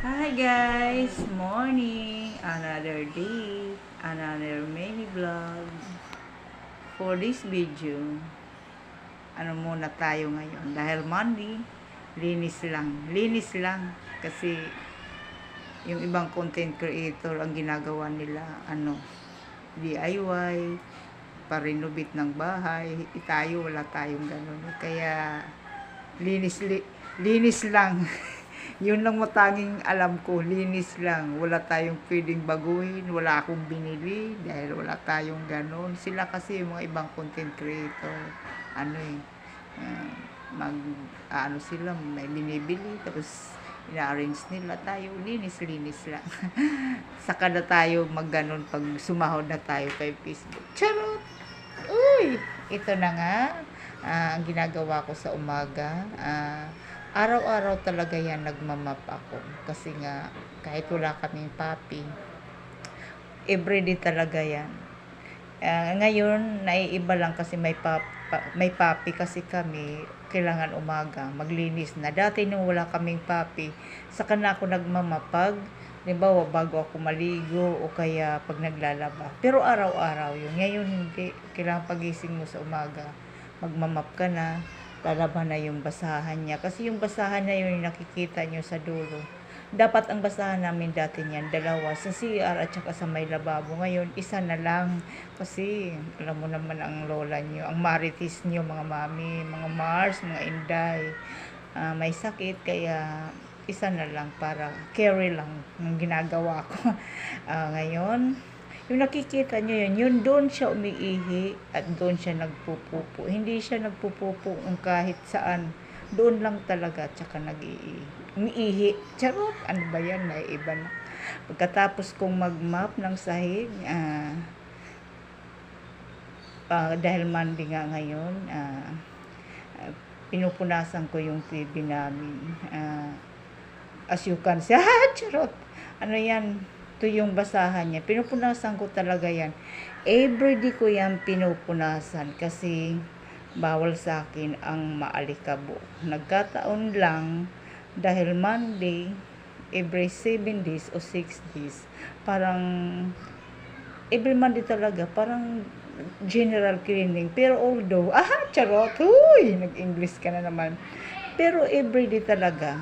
Hi guys! Morning! Another day, another mini vlog. For this video, ano muna tayo ngayon? Dahil Monday, linis lang. Linis lang. Kasi yung ibang content creator, ang ginagawa nila, DIY, pa-renovate ng bahay. Tayo, wala tayong ganun. Kaya, linis lang. Yun lang matanging alam ko, linis lang. Wala tayong pwedeng baguhin, wala akong binili dahil wala tayong ganon. Sila kasi yung mga ibang content creator, uh, mag, sila, may binibili, tapos ina-arrange nila. Tayo, linis-linis lang. Saka na tayo magganon pag sumahod na tayo kay Facebook. Charot! Uy! Ito na nga, ang ginagawa ko sa umaga. Araw-araw talaga yan nagmamap ako. Kasi nga, kahit wala kaming papi, everyday talaga yan. Ngayon, naiiba lang kasi may papi kasi kami, kailangan umaga, maglinis na. Dati nung wala kaming papi, saka na ako nagmamapag, halimbawa bago ako maligo o kaya pag naglalaba. Pero araw-araw yun. Ngayon hindi, kailangan pagising mo sa umaga, magmamap ka na, lalaban na yung basahan niya. Kasi yung basahan na yun yung nakikita nyo sa dulo. Dapat ang basahan namin dati niyan, dalawa, sa CR at saka sa may lababo. Ngayon, isa na lang. Kasi, alam mo naman ang lola nyo, ang marites nyo, mga mami, mga Mars, mga Inday. May sakit, kaya isa na lang para carry lang ang ginagawa ko. Ngayon, yung nakikita nyo yun doon siya umiihi at doon siya nagpupupo. Hindi siya nagpupupo kahit saan. Doon lang talaga, tsaka umiihi. Charot! Ano ba yan? May iba na. Pagkatapos kong mag-map ng sahig, dahil Monday nga ngayon, pinupunasan ko yung TV namin. As you can see, charot! Ano yan? Ito yung basahan niya. Pinupunasan ko talaga yan. Everyday ko yan pinupunasan kasi bawal sa akin ang maalikabo. Nagkataon lang dahil Monday, every 7 days o 6 days, parang every Monday talaga, parang general cleaning. Pero although, charot, huy, nag-English ka na naman. Pero everyday talaga,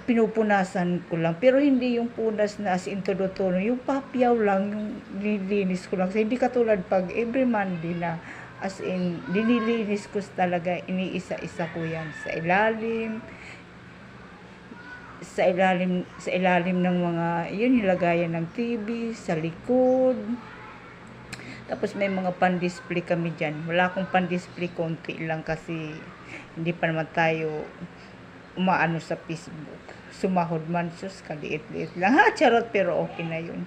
pinupunasan ko lang. Pero hindi yung punas na as in todo-todo. Yung papyaw lang, yung nilinis ko lang. So, hindi katulad pag every Monday na as in, dinilinis ko talaga, iniisa-isa ko yan sa ilalim ng mga, yun, nilagayan ng TV, sa likod. Tapos may mga pan-display kami dyan. Wala akong pan-display, konti lang kasi hindi pa naman tayo umaano sa Facebook. Sumahod man, sus, kaliit-liit lang. Charot, pero okay na yun.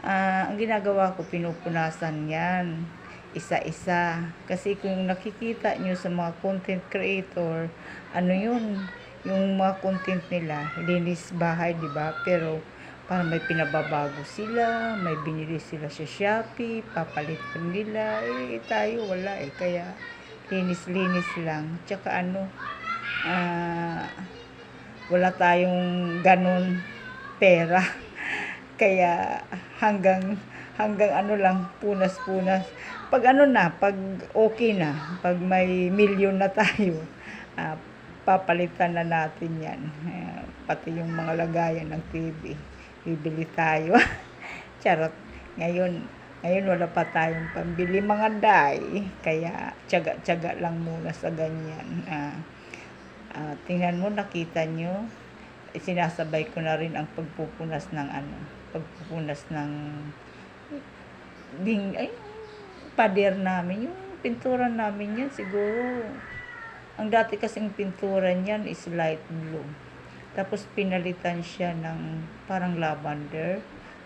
Ang ginagawa ko, pinupunasan yan. Isa-isa. Kasi kung nakikita nyo sa mga content creator, ano yun, yung mga content nila, linis bahay, di ba? Pero parang may pinababago sila, may binili sila sa Shopee, papalitan nila, tayo wala kaya linis-linis lang. Tsaka wala tayong ganun pera. Kaya hanggang lang, punas-punas. Pag pag okay na, pag may milyon na tayo, papalitan na natin yan. Pati yung mga lagayan ng TV, bibili tayo. Charot. Ngayon wala pa tayong pambili mga day. Kaya tiyaga-tiyaga lang muna sa ganyan. Tingnan mo, nakita nyo, sinasabay ko na rin ang pagpupunas ng pader namin, yung pintura namin yan. Siguro ang dati kasing pintura niyan is light blue, tapos pinalitan siya ng parang lavender,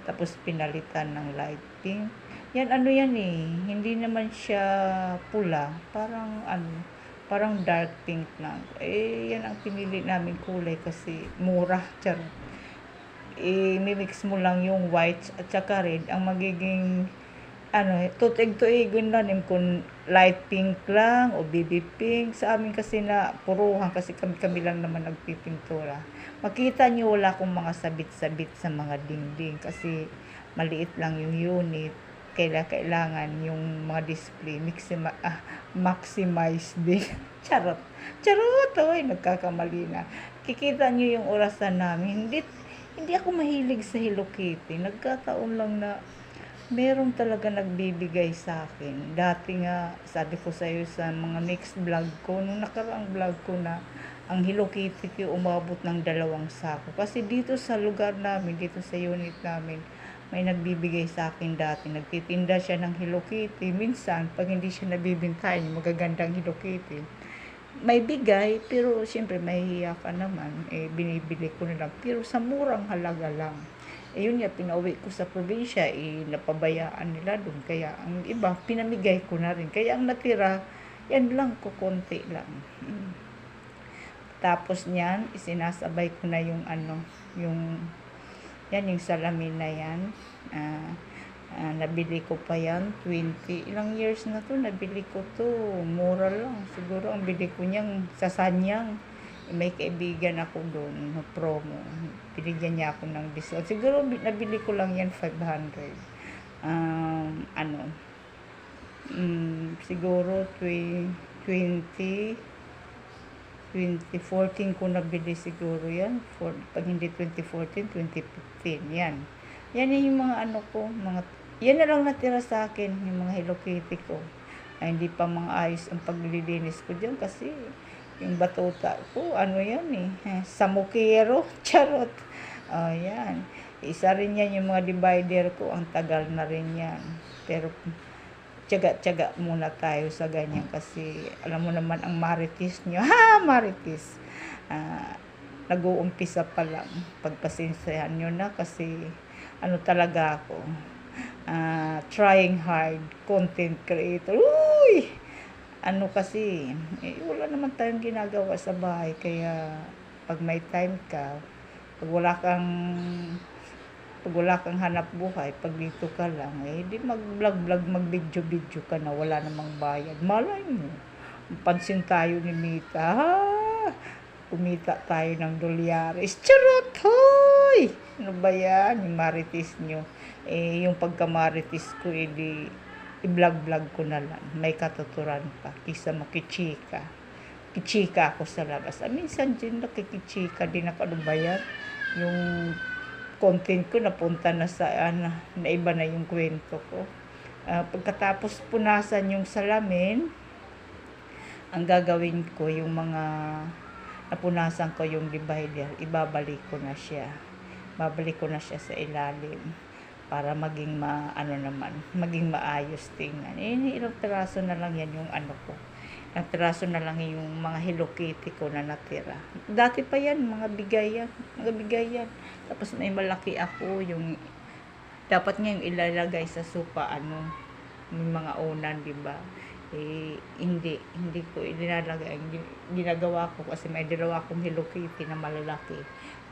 tapos pinalitan ng light pink. Yan yan hindi naman siya pula, parang dark pink lang. Yan ang pinili namin kulay kasi mura. Charot. Mimix mo lang yung white at saka red, ang magiging tutig-tuigon lang kung light pink lang o baby pink. Sa amin kasi na puruhan kasi kami lang naman nagpipintura. Makita niyo wala akong mga sabit-sabit sa mga dingding kasi maliit lang yung unit. Kailangan yung mga display maximize din. Charot. Charot, oy, nagkakamali na. Kikita niyo yung orasan namin. Hindi ako mahilig sa Hello Kitty. Nagkataon lang na meron talaga nagbibigay sa akin. Dati nga, sabi ko sa'yo sa mga next vlog ko, nung nakaraang vlog ko na, ang Hello Kitty ko umabot ng 2 sako. Kasi dito sa lugar namin, dito sa unit namin, may nagbibigay sa akin dati. Nagtitinda siya ng Hello Kitty. Minsan, pag hindi siya nabibintayan, yung magagandang Hello Kitty, may bigay, pero siyempre mahihiya ka naman, binibili ko na lang. Pero sa murang halaga lang. Yun nga, pinauwi ko sa probinsya, napabayaan nila doon. Kaya ang iba, pinamigay ko na rin. Kaya ang natira, yan lang, kukunti lang. Tapos niyan, isinasabay ko na yung yung salamin na yan. Nabili ko pa yan, 20, ilang years na to, nabili ko to. Mura lang, siguro ang bili ko niyang sa Sanyang. May kaibigan ako doon na promo. Binigyan niya ako ng discount. Siguro nabili ko lang yan 500. Siguro 2014 ko nabili siguro yan. Pag hindi 2014, 2015. Yan. Yan yung mga yan na lang natira sa akin, yung mga Hello Kitty ko. Hindi pa mga ayos ang paglilinis ko dyan kasi yung batuta ko, yan samukero, charot. Yan. Isa rin yan yung mga divider ko, ang tagal na rin yan. Pero, tiyaga-tiyaga muna tayo sa ganyan kasi, alam mo naman ang marites nyo. Marites. Nag-uumpisa pa lang. Pagpasensyahan nyo na kasi, talaga ako. Trying hard, content creator. Uy! Kasi, wala naman tayong ginagawa sa bahay, kaya pag may time ka, pag wala kang hanap buhay, pag dito ka lang, di mag-vlog, mag-video ka na, wala namang bayad. Malay mo, pansin tayo ni Mita, kumita tayo ng dolyares. Charot, hoy! Ano ba yan? Yung marites nyo. Yung pagka-marites ko, i-vlog ko na lang. May katuturan pa. Kisa makichika. Kichika ako sa labas. Minsan din nakikichika din ako. Ano ba yan? Yung content ko napunta na sa na iba na yung kwento ko. Pagkatapos punasan yung salamin, ang gagawin ko yung mga napunasan ko yung divider, ibabalik ko na siya. Babalik ko na siya sa ilalim para maging maging maayos tingnan. Ilang piraso na lang yan yung ko. Ilang piraso na lang yung mga Hello Kitty ko na natira. Dati pa yan, mga bigay yan. Tapos may malaki ako, yung dapat nga yung ilalagay sa sopa, may mga unan, di ba? Hindi ko ilalagay. Ginagawa ko kasi may dalawa akong Hello Kitty na malalaki.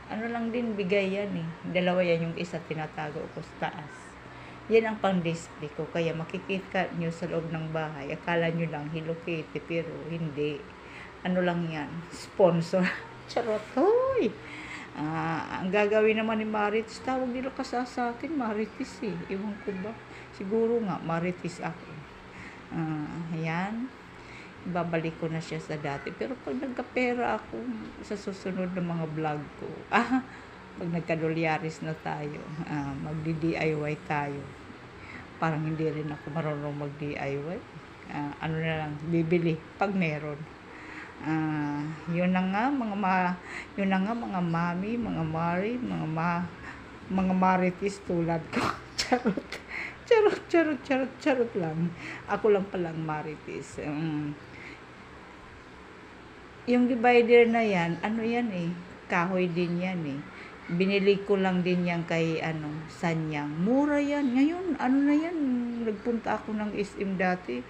Lang din, bigay yan Dalawa yan, yung isa tinatago ko sa taas. Yan ang pang-display ko. Kaya makikita nyo sa loob ng bahay. Akala nyo lang Hello Kitty, pero hindi. Lang yan. Sponsor. Charot. Hoy! Ang gagawin naman ni Marites, tawag nila sa akin, Marites Ewan ko ba? Siguro nga, Marites ako. Yan. Babalik ko na siya sa dati. Pero pag nagkapera ako sa susunod na mga vlog ko, pag nagka-dolyares na tayo, magdi-DIY tayo. Parang hindi rin ako marunong mag-DIY. Na lang, bibili pag meron. Yun na nga mga mami, mga mari, mga marites tulad ko. Charot lang. Ako lang palang marites. Yung divider na yan, kahoy din yan Binili ko lang din yan kay Sanyang. Mura yan. Ngayon, na yan? Nagpunta ako ng SM dati.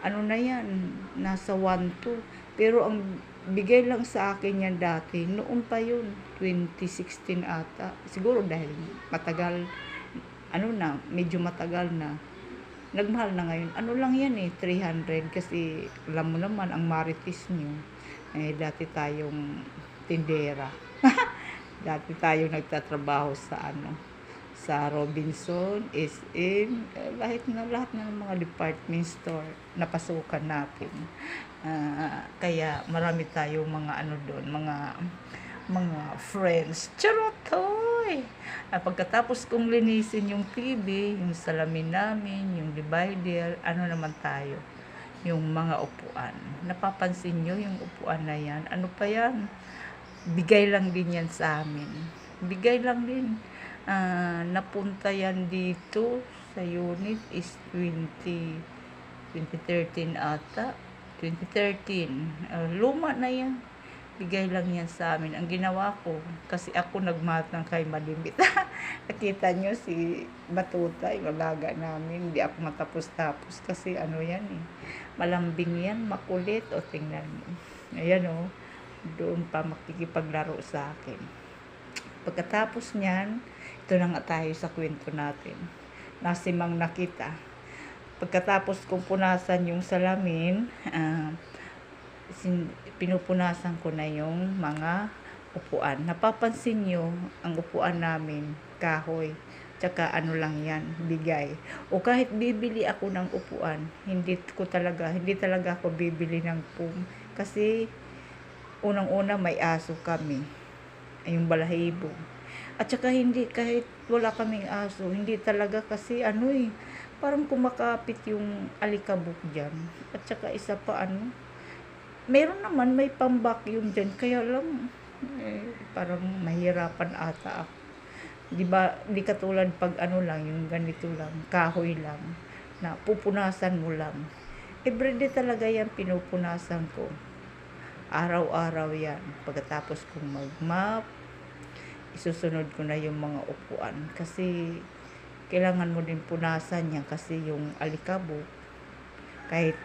Na yan? Nasa 1.2. Pero ang bigay lang sa akin yan dati, noon pa yun, 2016 ata. Siguro dahil matagal, medyo matagal na. Nagmahal na ngayon. Ano lang yan eh, 300 kasi alam mo naman ang marites nyo. Eh, dati tayong tindera. Dati tayong nagtatrabaho sa sa Robinson, SM, lahat ng mga department store napasukan natin. Kaya marami tayong mga doon, mga friends. Charot, hoy! Pagkatapos kong linisin yung TV, yung salamin namin, yung divider, naman tayo? Yung mga upuan. Napapansin nyo yung upuan na yan? Ano pa yan? Bigay lang din yan sa amin. Bigay lang din. Napunta yan dito sa unit is 2013 ata. 2013. Luma na yan. Bigay lang yan sa amin. Ang ginawa ko, kasi ako nagmatang kay Malimit. Nakita nyo si Batuta, yung alaga namin. Hindi ako matapos-tapos kasi yan eh. Malambing yan, makulit. O tingnan mo. Ayan o. Doon pa makikipaglaro sa akin. Pagkatapos niyan, ito na nga tayo sa kwento natin. Nasimang nakita. Pagkatapos kong punasan yung salamin, pinupunasan ko na yung mga upuan. Napapansin nyo, ang upuan namin, kahoy. Tsaka lang yan, bigay. O kahit bibili ako ng upuan, hindi talaga ako bibili ng foam. Kasi, unang-una may aso kami. Yung balahibo. At saka kahit wala kaming aso, hindi talaga kasi parang kumakapit yung alikabok dyan. At saka isa pa meron naman may pang-vacuum dyan, kaya lang, parang mahirapan ata ako. Diba, di katulad pag lang, yung ganito lang, kahoy lang, na pupunasan mo lang. Everyday talaga yan pinupunasan ko. Araw-araw yan. Pagkatapos kong mag-mop, isusunod ko na yung mga upuan. Kasi, kailangan mo din punasan yan kasi yung alikabok, kahit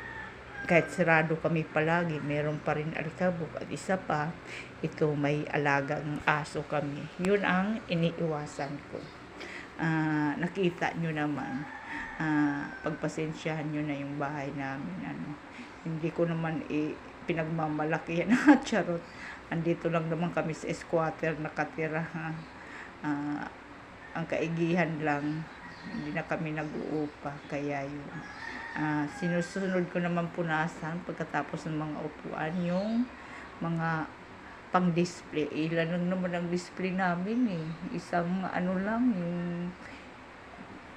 sarado kami palagi, meron pa rin alikabok. At isa pa, ito may alagang aso kami. Yun ang iniiwasan ko. Nakita nyo naman. Pagpasensyahan nyo na yung bahay namin. Hindi ko naman pinagmamalaki yan. Charot. Andito lang naman kami sa squatter nakatira. Ang kaigihan lang, hindi na kami nag-uupa. Kaya yun. Sinusunod ko naman punasan pagkatapos ng mga upuan yung mga pang-display. Ilan lang naman ang display namin eh. Isang lang, yung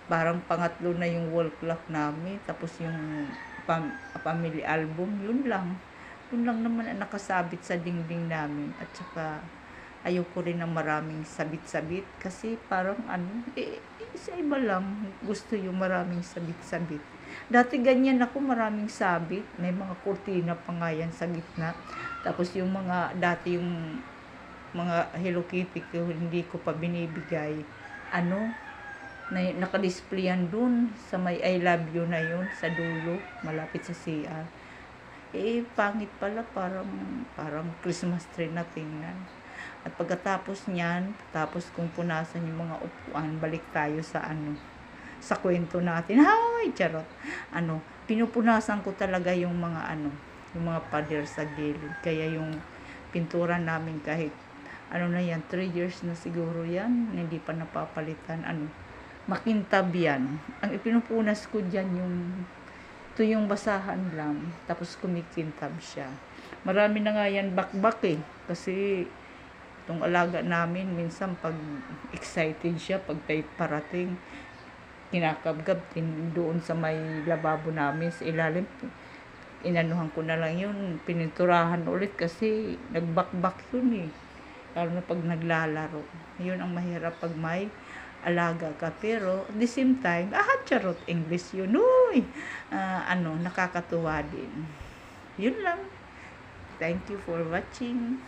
parang pangatlo na yung wall clock namin. Tapos yung family album, yun lang naman ang nakasabit sa dingding namin. At saka ayoko rin ng maraming sabit-sabit kasi parang sa iba lang gusto yung maraming sabit-sabit. Dati ganyan ako, maraming sabit, may mga kurtina pa nga yan sa gitna. Tapos yung dati yung mga Hello Kitty ko, hindi ko pa binibigay, nakadisplay yan dun sa may I love you na yun sa dulo, malapit sa CR. Pangit pala, parang Christmas tree na tingnan. At pagkatapos niyan, tapos kung punasan yung mga upuan, balik tayo sa sa kwento natin. Hay, charot. Pinupunasan ko talaga yung mga yung mga pader sa gilid. Kaya yung pintura namin kahit na yan, 3 years na siguro yan, hindi pa napapalitan. Makintab yan. Ang ipinupunas ko dyan ito yung basahan lang, tapos kumikintab siya. Marami na nga yan bakbak kasi itong alaga namin, minsan pag excited siya, pag tayo parating, kinakabgab din doon sa may lababo namin sa ilalim. Inanuhan ko na lang yun, pininturahan ulit kasi nagbakbak yun lalo na pag naglalaro. Yun ang mahirap pag may alaga ka, pero at the same time, charot, English yun, nakakatuwa din. Yun lang. Thank you for watching.